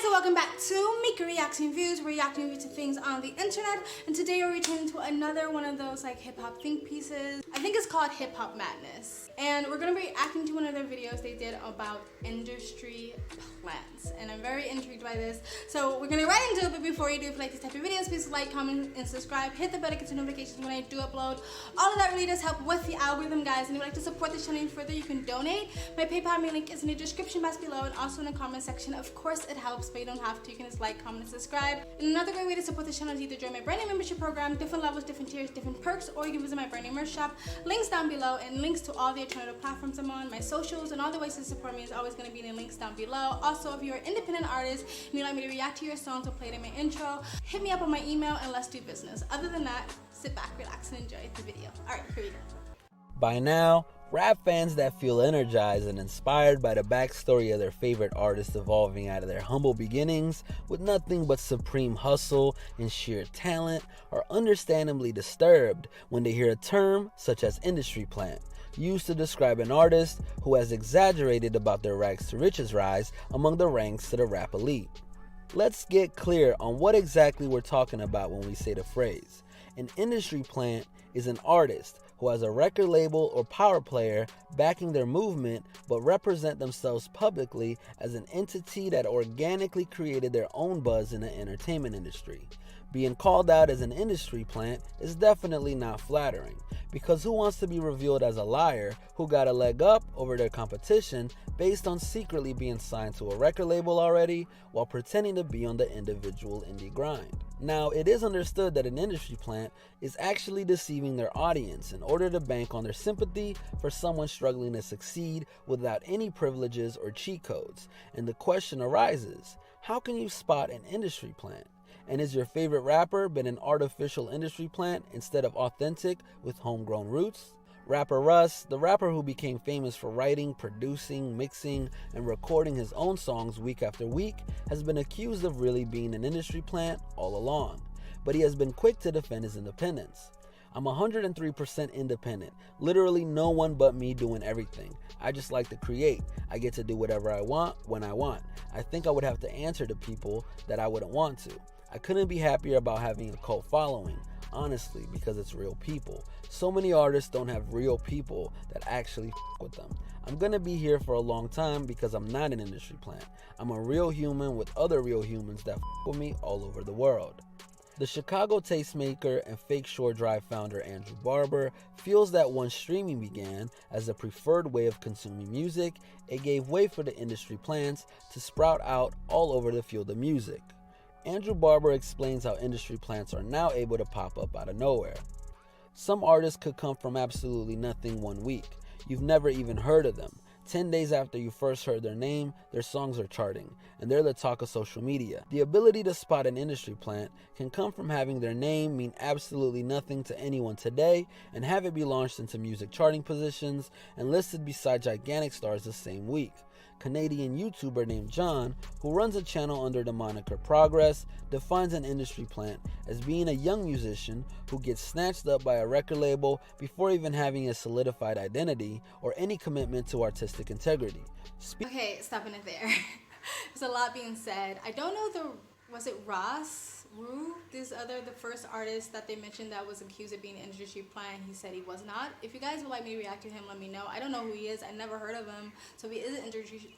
so welcome back to Mika Reaction Views. We're reacting to things on the internet, and today we're returning to another one of those like hip-hop think pieces. I think it's called Hip Hop Madness, and we're gonna be reacting to one of their videos they did about industry plants, and I'm very intrigued by this. So we're gonna get right into it, but before you do, if you like these type of videos, please like, comment, and subscribe. Hit the bell to get notifications when I do upload. All of that really does help with the algorithm, guys. And if you'd like to support the channel further, you can donate. My PayPal link is in the description box below and also in the comment section. Of course, it helps, but you don't have to. You can just like, comment, and subscribe. And another great way to support the channel is either join my brand new membership program, different levels, different tiers, different perks, or you can visit my brand new merch shop. Links down below, and links to all the alternative platforms I'm on, my socials, and all the ways to support me is always going to be in the links down below. Also, if you're an independent artist and you'd like me to react to your songs or play it in my intro, hit me up on my email and let's do business. Other than that, sit back, relax, and enjoy the video. Alright, here we go. By now, rap fans that feel energized and inspired by the backstory of their favorite artists evolving out of their humble beginnings with nothing but supreme hustle and sheer talent are understandably disturbed when they hear a term such as industry plant, used to describe an artist who has exaggerated about their rags to riches rise among the ranks to the rap elite. Let's get clear on what exactly we're talking about when we say the phrase. An industry plant is an artist who has a record label or power player backing their movement but represent themselves publicly as an entity that organically created their own buzz in the entertainment industry. Being called out as an industry plant is definitely not flattering, because who wants to be revealed as a liar who got a leg up over their competition based on secretly being signed to a record label already while pretending to be on the individual indie grind? Now, it is understood that an industry plant is actually deceiving their audience in order to bank on their sympathy for someone struggling to succeed without any privileges or cheat codes. And the question arises, how can you spot an industry plant? And is your favorite rapper been an artificial industry plant instead of authentic with homegrown roots? Rapper Russ, the rapper who became famous for writing, producing, mixing, and recording his own songs week after week, has been accused of really being an industry plant all along. But he has been quick to defend his independence. I'm 103% independent, literally no one but me doing everything. I just like to create. I get to do whatever I want when I want. I think I would have to answer to people that I wouldn't want to. I couldn't be happier about having a cult following, honestly, because it's real people. So many artists don't have real people that actually with them. I'm gonna be here for a long time because I'm not an industry plant. I'm a real human with other real humans that with me all over the world. The Chicago tastemaker and Fake Shore Drive founder Andrew Barber feels that once streaming began as the preferred way of consuming music, it gave way for the industry plants to sprout out all over the field of music. Andrew Barber explains how industry plants are now able to pop up out of nowhere. Some artists could come from absolutely nothing one week. You've never even heard of them. 10 days after you first heard their name, their songs are charting, and they're the talk of social media. The ability to spot an industry plant can come from having their name mean absolutely nothing to anyone today and have it be launched into music charting positions and listed beside gigantic stars the same week. Canadian YouTuber named John, who runs a channel under the moniker Progress, defines an industry plant as being a young musician who gets snatched up by a record label before even having a solidified identity or any commitment to artistic integrity. Okay, stopping it there. There's a lot being said. I don't know was it Ross Wu, the first artist that they mentioned that was accused of being an industry plant? He said he was not. If you guys would like me to react to him, let me know. I don't know who he is. I never heard of him. So if he is an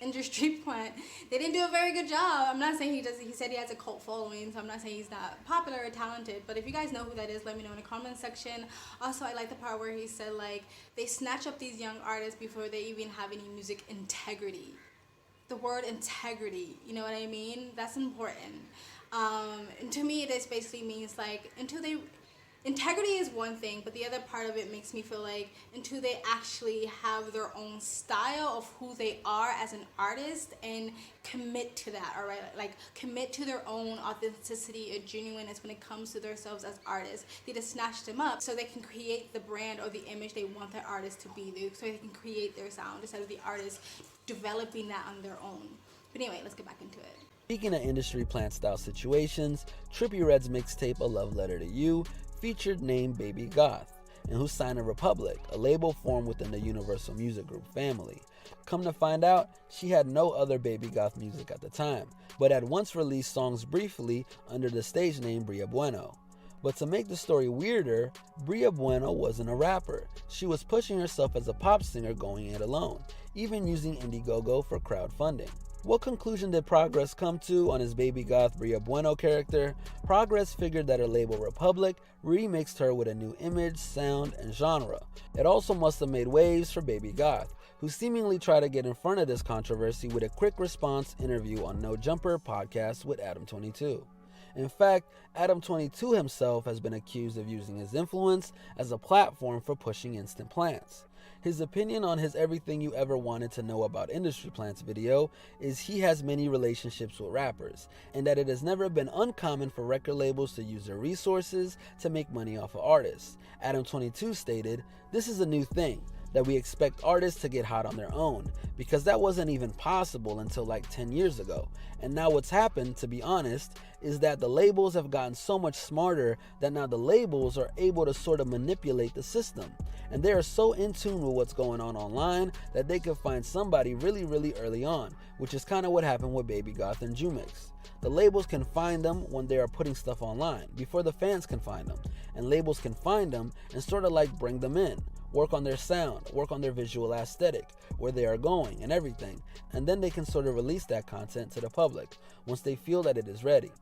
industry plant, they didn't do a very good job. I'm not saying he does. He said he has a cult following, so I'm not saying he's not popular or talented. But if you guys know who that is, let me know in the comment section. Also, I like the part where he said like they snatch up these young artists before they even have any music integrity. The word integrity, you know what I mean? That's important. And to me, this basically means like integrity is one thing, but the other part of it makes me feel like until they actually have their own style of who they are as an artist and commit to that, all right? Like commit to their own authenticity or genuineness when it comes to themselves as artists. They just snatch them up so they can create the brand or the image they want their artist to be, so they can create their sound instead of the artist developing that on their own. But anyway, let's get back into it. Speaking of industry plant style situations, Trippie Redd's mixtape A Love Letter to You featured Nany Goth. and who signed to Republic, a label formed within the Universal Music Group family. Come to find out, she had no other Baby Goth music at the time, but had once released songs briefly under the stage name Bria Bueno. But to make the story weirder, Bria Bueno wasn't a rapper. She was pushing herself as a pop singer going it alone, even using Indiegogo for crowdfunding. What conclusion did Progress come to on his Baby Goth Bria Bueno character? Progress figured that her label Republic remixed her with a new image, sound, and genre. It also must have made waves for Baby Goth, who seemingly tried to get in front of this controversy with a quick response interview on No Jumper podcast with Adam22. In fact, Adam22 himself has been accused of using his influence as a platform for pushing instant plants. His opinion on his Everything You Ever Wanted to Know About Industry Plants video is he has many relationships with rappers, and that it has never been uncommon for record labels to use their resources to make money off of artists. Adam22 stated, "This is a new thing, that we expect artists to get hot on their own, because that wasn't even possible until like 10 years ago. And now what's happened, to be honest, is that the labels have gotten so much smarter that now the labels are able to sort of manipulate the system. And they are so in tune with what's going on online that they can find somebody really early on, which is kind of what happened with Baby Goth and Jumix. The labels can find them when they are putting stuff online, before the fans can find them. And labels can find them and sort of like bring them in, work on their sound, work on their visual aesthetic, where they are going and everything, and then they can sort of release that content to the public once they feel that it is ready."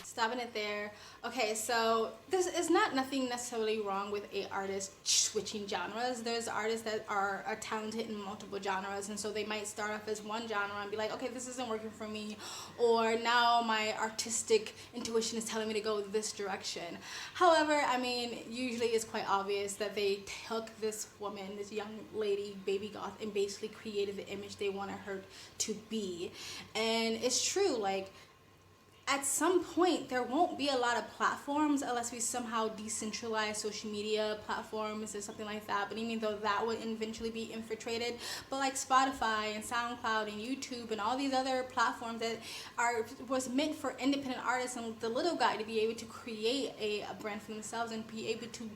Stopping it there. Okay, so this is not nothing necessarily wrong with a artist switching genres. There's artists that are talented in multiple genres, and so they might start off as one genre and be like, okay, this isn't working for me, or now my artistic intuition is telling me to go this direction. However, I mean, usually it's quite obvious that they took this woman, this young lady, Baby Goth, and basically created the image they wanted her to be. And it's true, like, at some point, there won't be a lot of platforms unless we somehow decentralize social media platforms or something like that. But even though that would eventually be infiltrated, but like Spotify and SoundCloud and YouTube and all these other platforms that was meant for independent artists and the little guy to be able to create a brand for themselves and be able to,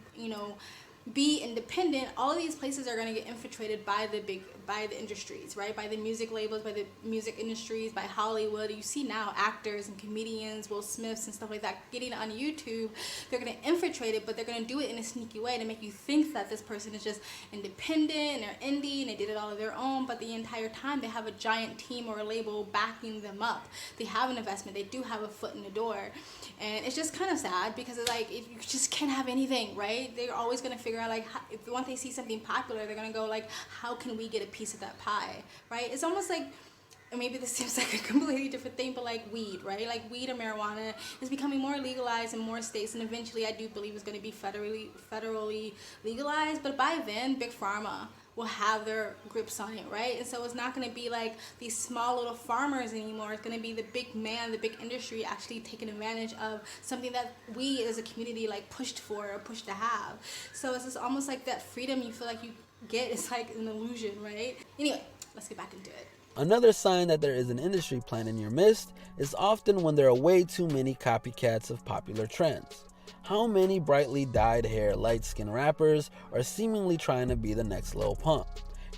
be independent. All of these places are going to get infiltrated by the industries, right? By the music labels, by the music industries, by Hollywood. You see now actors and comedians, Will Smiths and stuff like that, getting on YouTube. They're going to infiltrate it, but they're going to do it in a sneaky way to make you think that this person is just independent and they're indie and they did it all of their own, but the entire time they have a giant team or a label backing them up. They have an investment. They do have a foot in the door. And it's just kind of sad because it's like, you just can't have anything, right? They're always going to figure out, like, if once they see something popular, they're going to go, like, how can we get a piece of that pie, right? It's almost like, and maybe this seems like a completely different thing, but like weed, right? Like weed or marijuana is becoming more legalized in more states, and eventually I do believe it's going to be federally legalized. But by then, Big Pharma will have their grips on it, right? And so it's not going to be like these small little farmers anymore. It's going to be the big man, the big industry actually taking advantage of something that we as a community like pushed for or pushed to have. So it's just almost like that freedom you feel like you get is like an illusion, right? Anyway, let's get back into it. Another sign that there is an industry plant in your midst is often when there are way too many copycats of popular trends. How many brightly dyed hair, light-skinned rappers are seemingly trying to be the next Lil Pump?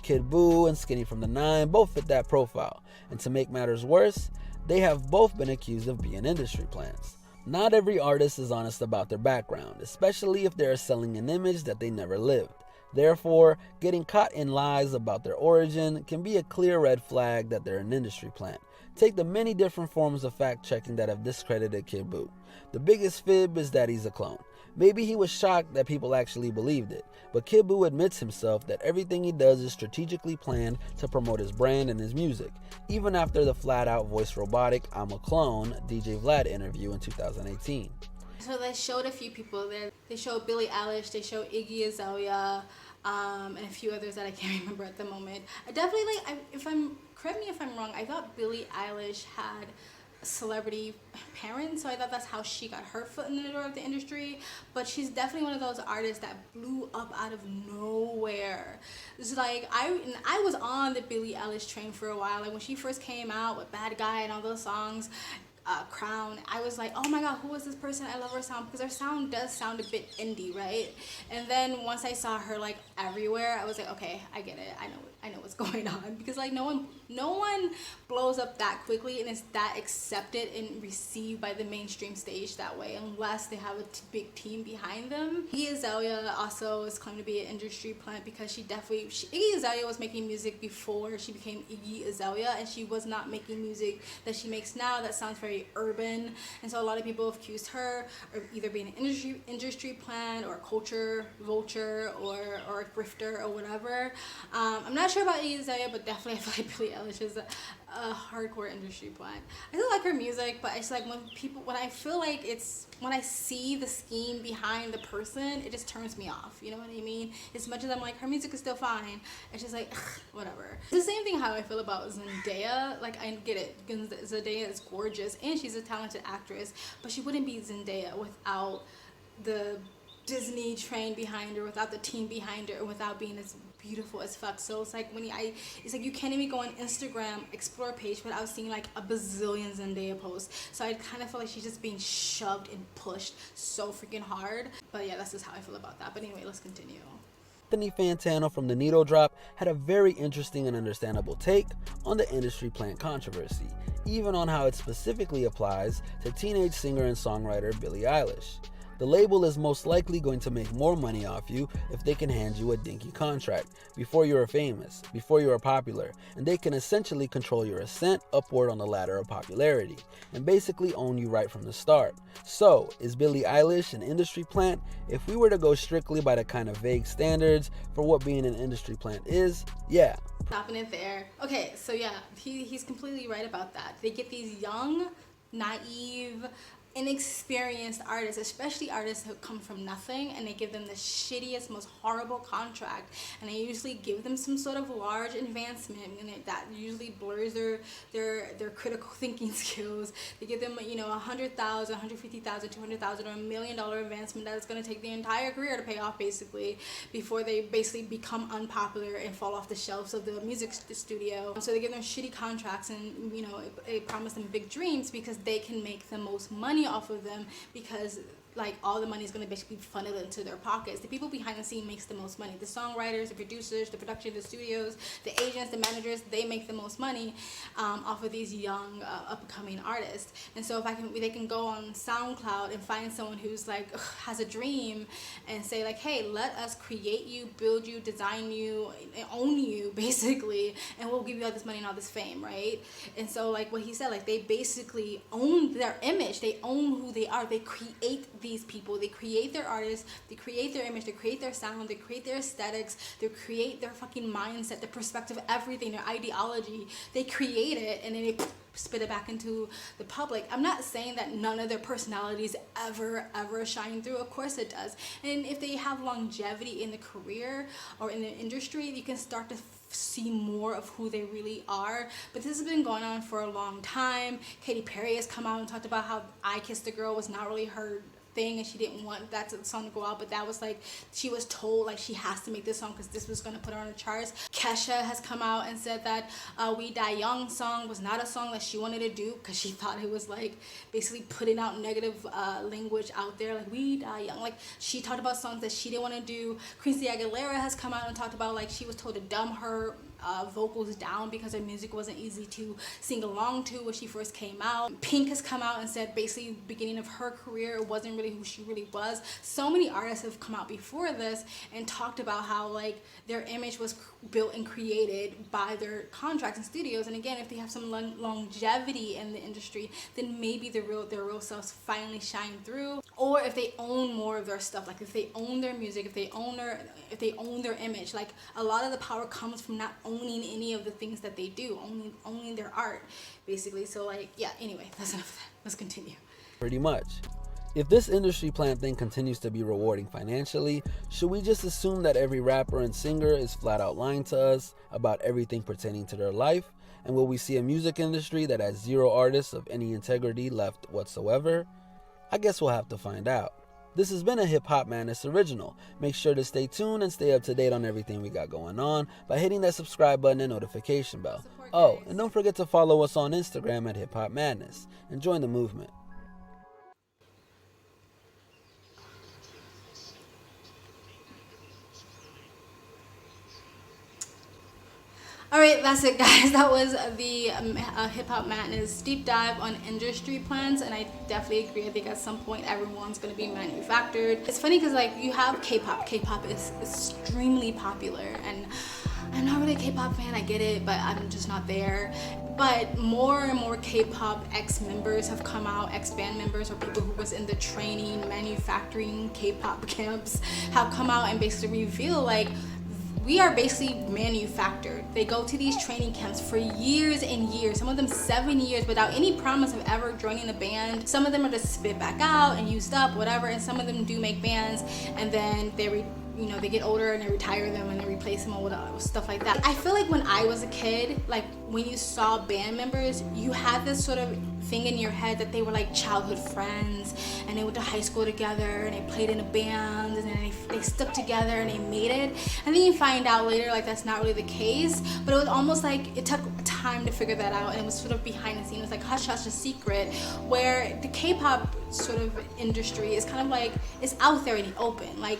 Kid Buu and Skinny from the Nine both fit that profile, and to make matters worse, they have both been accused of being industry plants. Not every artist is honest about their background, especially if they are selling an image that they never lived. Therefore, getting caught in lies about their origin can be a clear red flag that they're an industry plant. Take the many different forms of fact-checking that have discredited Kid Buu. The biggest fib is that he's a clone. Maybe he was shocked that people actually believed it, but Kid Buu admits himself that everything he does is strategically planned to promote his brand and his music, even after the flat-out voice robotic "I'm a clone" DJ Vlad interview in 2018. So they showed a few people there. They showed Billie Eilish, they showed Iggy Azalea, and a few others that I can't remember at the moment. I definitely correct me if I'm wrong, I thought Billie Eilish had celebrity parents, so I thought that's how she got her foot in the door of the industry. But she's definitely one of those artists that blew up out of nowhere. It's like I was on the Billie Eilish train for a while. Like when she first came out with Bad Guy and all those songs, Crown, I was like, oh my god, who is this person? I love her sound, because her sound does sound a bit indie, right? And then once I saw her like everywhere, I was like, okay, I get it. I know what's going on, because like no one blows up that quickly and is that accepted and received by the mainstream stage that way, unless they have a big team behind them. Iggy Azalea also is claimed to be an industry plant, because Iggy Azalea was making music before she became Iggy Azalea, and she was not making music that she makes now that sounds very urban. And so a lot of people have accused her of either being an industry plant or a culture vulture or a grifter or whatever. I'm not sure about Iggy Azalea, but definitely I feel like Billie Eilish is a hardcore industry plant. I still like her music, but it's like when I see the scheme behind the person, it just turns me off. You know what I mean? As much as I'm like, her music is still fine, it's just like, ugh, whatever. It's the same thing how I feel about Zendaya. Like, I get it, Zendaya is gorgeous and she's a talented actress, but she wouldn't be Zendaya without the Disney train behind her, without the team behind her, and without being as beautiful as fuck. So it's like it's like you can't even go on Instagram explore page without seeing like a bazillion Zendaya posts. So I kind of feel like she's just being shoved and pushed so freaking hard. But yeah, that's just how I feel about that. But anyway, let's continue. Anthony Fantano from the Needle Drop had a very interesting and understandable take on the industry plant controversy, even on how it specifically applies to teenage singer and songwriter Billie Eilish. The label is most likely going to make more money off you if they can hand you a dinky contract before you are famous, before you are popular, and they can essentially control your ascent upward on the ladder of popularity, and basically own you right from the start. So, is Billie Eilish an industry plant? If we were to go strictly by the kind of vague standards for what being an industry plant is, yeah. Stopping it there. Okay, so yeah, he's completely right about that. They get these young, naive, inexperienced artists, especially artists who come from nothing, and they give them the shittiest, most horrible contract, and they usually give them some sort of large advancement, and that usually blurs their critical thinking skills. They give them, you know, $100,000, $150,000, $200,000, or $1 million advancement that is going to take their entire career to pay off, basically, before they basically become unpopular and fall off the shelves of the music studio. So they give them shitty contracts, and you know, it promise them big dreams because they can make the most money off of them, because like all the money is going to basically be funneled into their pockets. The people behind the scene makes the most money. The songwriters, the producers, the production, the studios, the agents, the managers, they make the most money off of these young upcoming artists. And so they can go on SoundCloud and find someone who's like has a dream and say like, hey, let us create you, build you, design you, own you basically, and we'll give you all this money and all this fame, right? And so like what he said, like they basically own their image, they own who they are, they create these people, they create their artists, they create their image, they create their sound, they create their aesthetics, they create their fucking mindset, their perspective, everything, their ideology. They create it and then they spit it back into the public. I'm not saying that none of their personalities ever shine through. Of course it does. And if they have longevity in the career or in the industry, you can start to see more of who they really are. But this has been going on for a long time. Katy Perry has come out and talked about how I Kissed a Girl was not really her thing, and she didn't want that song to go out, but that was like she was told like she has to make this song because this was going to put her on the charts. Kesha has come out and said that We Die Young song was not a song that she wanted to do because she thought it was like basically putting out negative language out there, like we die young. Like she talked about songs that she didn't want to do. Christina Aguilera has come out and talked about like she was told to dumb her vocals down because her music wasn't easy to sing along to when she first came out. Pink has come out and said basically beginning of her career it wasn't really who she really was. So many artists have come out before this and talked about how like their image was built and created by their contracts and studios, and again if they have some longevity in the industry, then maybe their real selves finally shine through. Or if they own more of their stuff, like if they own their music, if they own their image, like a lot of the power comes from not owning any of the things that they do, owning their art basically. So like yeah, anyway, that's enough of that. Let's continue. Pretty much. If this industry plant thing continues to be rewarding financially, should we just assume that every rapper and singer is flat out lying to us about everything pertaining to their life? And will we see a music industry that has zero artists of any integrity left whatsoever? I guess we'll have to find out. This has been a Hip Hop Madness original. Make sure to stay tuned and stay up to date on everything we got going on by hitting that subscribe button and notification bell. Oh, and don't forget to follow us on Instagram at Hip Hop Madness and join the movement. Alright, that's it guys. That was the Hip Hop Madness deep dive on industry plans, and I definitely agree. I think at some point everyone's going to be manufactured. It's funny because like you have K-pop. K-pop is extremely popular, and I'm not really a K-pop fan, I get it, but I'm just not there. But more and more K-pop ex-members have come out, ex-band members or people who was in the training, manufacturing K-pop camps have come out and basically reveal like we are basically manufactured. They go to these training camps for years and years, some of them 7 years, without any promise of ever joining the band. Some of them are just spit back out and used up, whatever, and some of them do make bands and then they they get older and they retire them and they replace them with stuff like that. I feel like when I was a kid, like when you saw band members, you had this sort of thing in your head that they were like childhood friends and they went to high school together and they played in a band and then they stuck together and they made it. And then you find out later like that's not really the case, but it was almost like it took time to figure that out, and it was sort of behind the scenes. It was like hush hush, a secret, where the K-pop sort of industry is kind of like, it's out there in the open. Like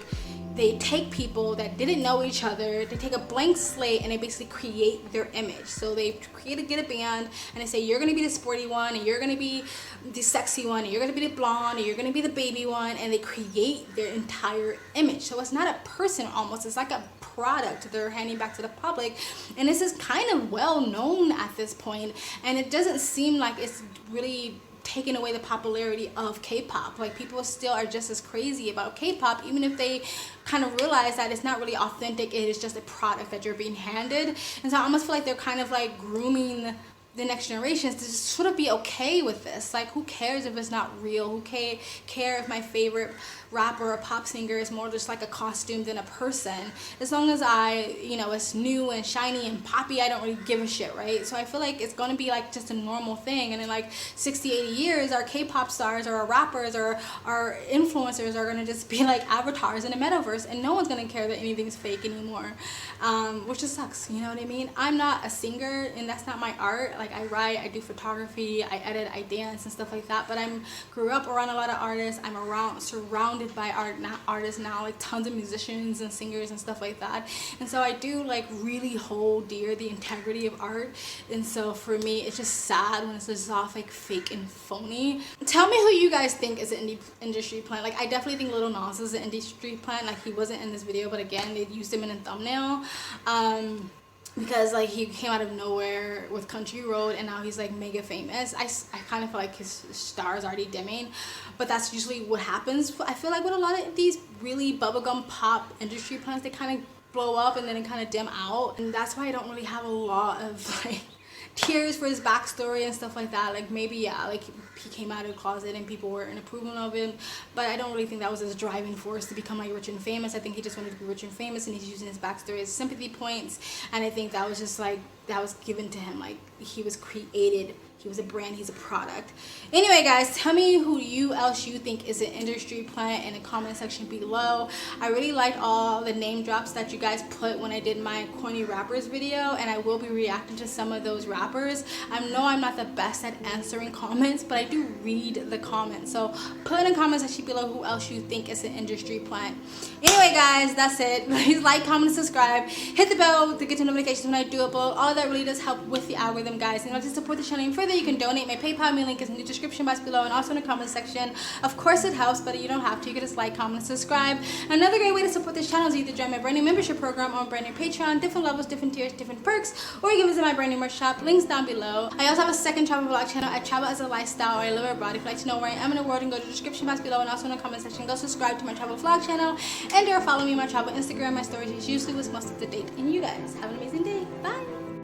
they take people that didn't know each other, they take a blank slate and they basically create their image. So they get a band and they say, you're gonna be the sporty one, and you're gonna be the sexy one, and you're gonna be the blonde, and you're gonna be the baby one, and they create their entire image. So it's not a person almost, it's like a product they're handing back to the public. And this is kind of well known at this point, and it doesn't seem like it's really taking away the popularity of K-pop. Like people still are just as crazy about K-pop, even if they kind of realize that it's not really authentic, it is just a product that you're being handed. And so I almost feel like they're kind of like grooming the next generations to just sort of be okay with this. Like who cares if it's not real? Who care if my favorite rapper or pop singer is more just like a costume than a person? As long as it's new and shiny and poppy, I don't really give a shit, right? So I feel like it's gonna be like just a normal thing, and in like 60, 80 years, our K-pop stars or our rappers or our influencers are gonna just be like avatars in the metaverse, and no one's gonna care that anything's fake anymore, which just sucks, you know what I mean? I'm not a singer, and that's not my art. Like I write, I do photography, I edit, I dance and stuff like that, but grew up around a lot of artists. I'm surrounded by artists now, like tons of musicians and singers and stuff like that. And so I do like really hold dear the integrity of art. And so for me, it's just sad when it's just off like fake and phony. Tell me who you guys think is an industry plant. Like I definitely think Lil Nas is an industry plant. Like he wasn't in this video, but again, they used him in a thumbnail. Because like he came out of nowhere with Country Road and now he's like mega famous. I kind of feel like his star is already dimming, but that's usually what happens. I feel like with a lot of these really bubblegum pop industry plants, they kind of blow up and then it kind of dim out, and that's why I don't really have a lot of like tears for his backstory and stuff like that. Like maybe yeah, like he came out of the closet and people were in approval of him, but I don't really think that was his driving force to become like rich and famous. I think he just wanted to be rich and famous, and he's using his backstory as sympathy points, and I think that was just like that was given to him. Like he was created, he was a brand, he's a product. Anyway guys, tell me who else you think is an industry plant in the comment section below. I really liked all the name drops that you guys put when I did my corny rappers video, and I will be reacting to some of those rappers. I know I'm not the best at answering comments, but I do read the comments, so put in the comment section below who else you think is an industry plant. Anyway guys, that's it. Please like, comment, and subscribe. Hit the bell to get notifications when I do upload. All of that really does help with the algorithm, guys. And if you like to support the channel even further, you can donate. My PayPal link is in the description box below and also in the comment section. Of course it helps, but you don't have to. You can just like, comment, and subscribe. Another great way to support this channel is either join my brand new membership program or brand new Patreon. Different levels, different tiers, different perks. Or you can visit my brand new merch shop. Links down below. I also have a second travel vlog channel. I travel as a lifestyle, or I live abroad. If you'd like to know where I am in the world, and go to the description box below and also in the comment section. Go subscribe to my travel vlog channel and or follow me on my travel Instagram. My stories is usually what's most up to date. And you guys have an amazing day. Bye.